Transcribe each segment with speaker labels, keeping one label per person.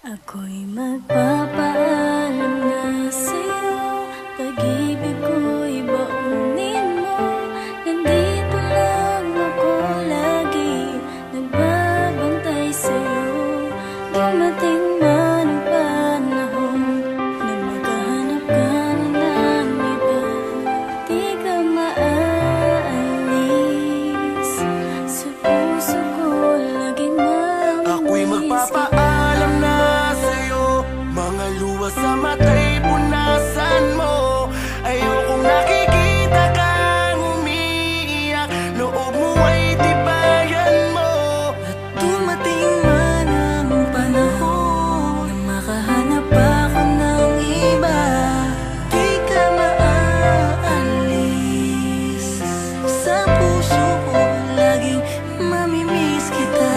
Speaker 1: Ako'y magpapaalam na sa'yo, pag-ibig ko'y baunin mo. Nandito lang ako lagi, nagbabantay sa'yo. Dumating man ang panahon na maghahanap ka na ng iba, di ka maaalis. Sa puso ko laging mamimiss
Speaker 2: Ako'y magpapaalam na sa'yo, mga luha sa mata'y punasan mo. Ayokong nakikita kang umiiyak, loob mo ay tibayan mo.
Speaker 1: At dumating man ang panahon na makahanap ako ng iba, di ka maaalis. Sa puso ko laging mamimiss kita.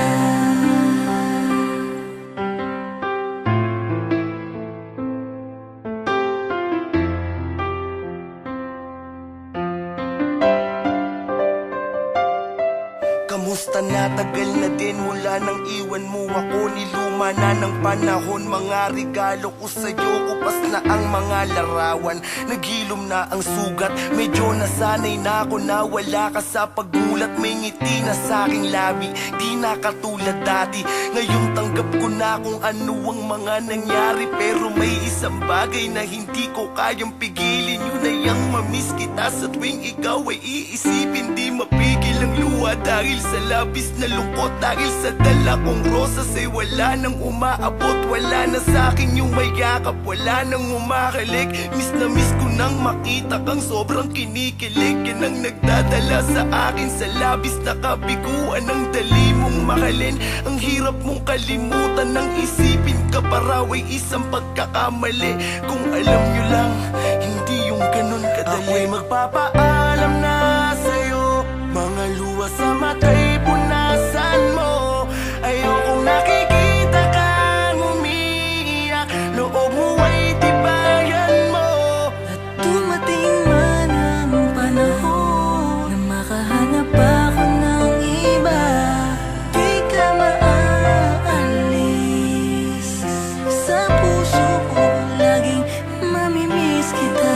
Speaker 2: Kamusta na? Tagal na din mula nang iwan mo ako. Niluma na ng panahon, mga regalo ko sa'yo. Kupas na ang mga larawan, naghilom na ang sugat. Medyo nasanay na ako na wala ka sa pagmulat. May ngiti na sa'king labi, di na katulad dati. Ngayon tanggap ko na kung ano ang mga nangyari. Pero may isang bagay na hindi ko kayang pigilin. Yun ay ang mamiss kita sa tuwing ikaw ay iisipin. Di mapigil ang luha dahil sa labis na lungkot. Dahil sa dala kong rosas ay wala nang umaabot. Wala na sa'kin yung mayakap, wala nang umakalik. Miss na miss ko nang makita kang sobrang kinikilig. Yan ang nagdadala sa akin sa labis na kabiguan. Ang dali mong mahalin, ang hirap mong kalimutan. Nang isipin ka para ay isang pagkakamali. Kung alam nyo lang, hindi yung ganun kadali. Ako'y magpapaalam na sa'yo, mga luha sa mata'y punasan mo. Ayokong nakikita kang umiiyak, loob mo ay tibayan mo.
Speaker 1: At dumating man ang panahon na makahanap ako ng iba, di ka maaalis. Sa puso ko laging mamimiss kita.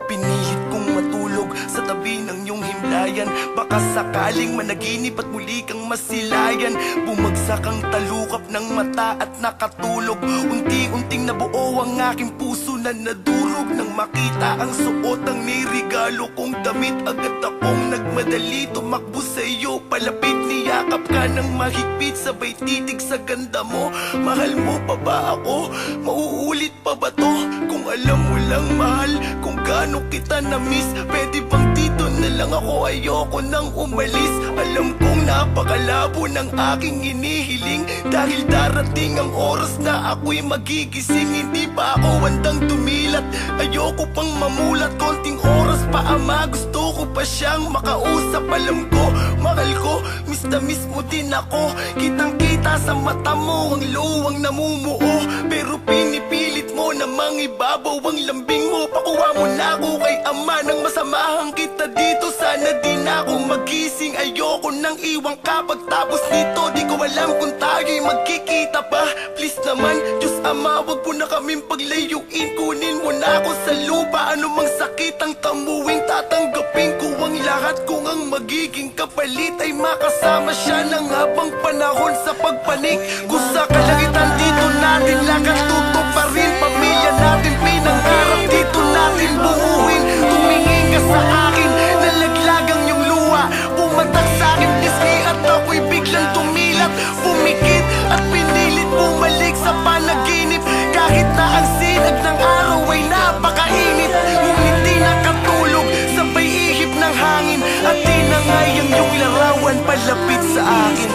Speaker 2: Pinilit kong matulog sa tabi ng iyong himlayan. Baka sakaling managinip at muli kang masilayan. Bumagsak ang talukap ng mata at nakatulog. Unti-unting nabuo ang aking puso na nadurog. Nang makita ang suot ang nirigalo kong damit, agad akong nagmadali tumakbo sa iyo. Palapit niyakap ka ng mahigpit, sabay titig sa ganda mo. Mahal mo pa ba ako? Mauulit pa ba to? Kung alam mo lang mahal kung gaano kita na-miss, pwede bang dito na lang ako? Ayoko nang umalis. Alam kong napakalabo ng aking inihiling, dahil darating ang oras na ako'y magigising. Hindi pa ako handang tumilat, ayoko pang mamulat. Konting oras pa ama, gusto ko pa siyang makausap. Alam ko, mahal ko, miss na miss mo din ako. Kitang kita sa mata mo ang luwang namumuo, pero pinipilit mo namang ibabaw ang lambing mo. Pakuha mo na ako kay ama nang masamahan kita dito. Sana di na ako magising, ayoko nang iwan ka. Pagtapos nito, di ko alam kung tayo'y magkikita pa. Please naman, Diyos Ama, wag mo na kaming paglayuin. Kunin mo na ako sa lupa, anumang sakit ang tamuin. Tatanggapin ko ang lahat kung ang magiging kapalit ay makasama siya ng habang panahon sa pagpanik. Kung sa kalangitan dito natin lakad tutuparin. Pamilya natin pinangarap dito natin buuin. Tumingin ka sa akin, nalaglagang yung luha. Pumatak sa akin pisngi at ako'y biglang tumilat. Pumikit at pinilit bumalik sa panaginip. Kahit na ang sinag ng araw ay napakainit, ngunit di nakatulog, sabay ihip ng hangin. At tinangay ang iyong larawan palapit sa akin.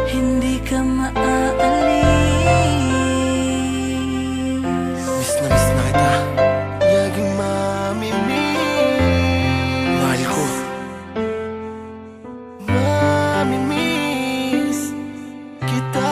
Speaker 1: Hindi ka maaalis. kita.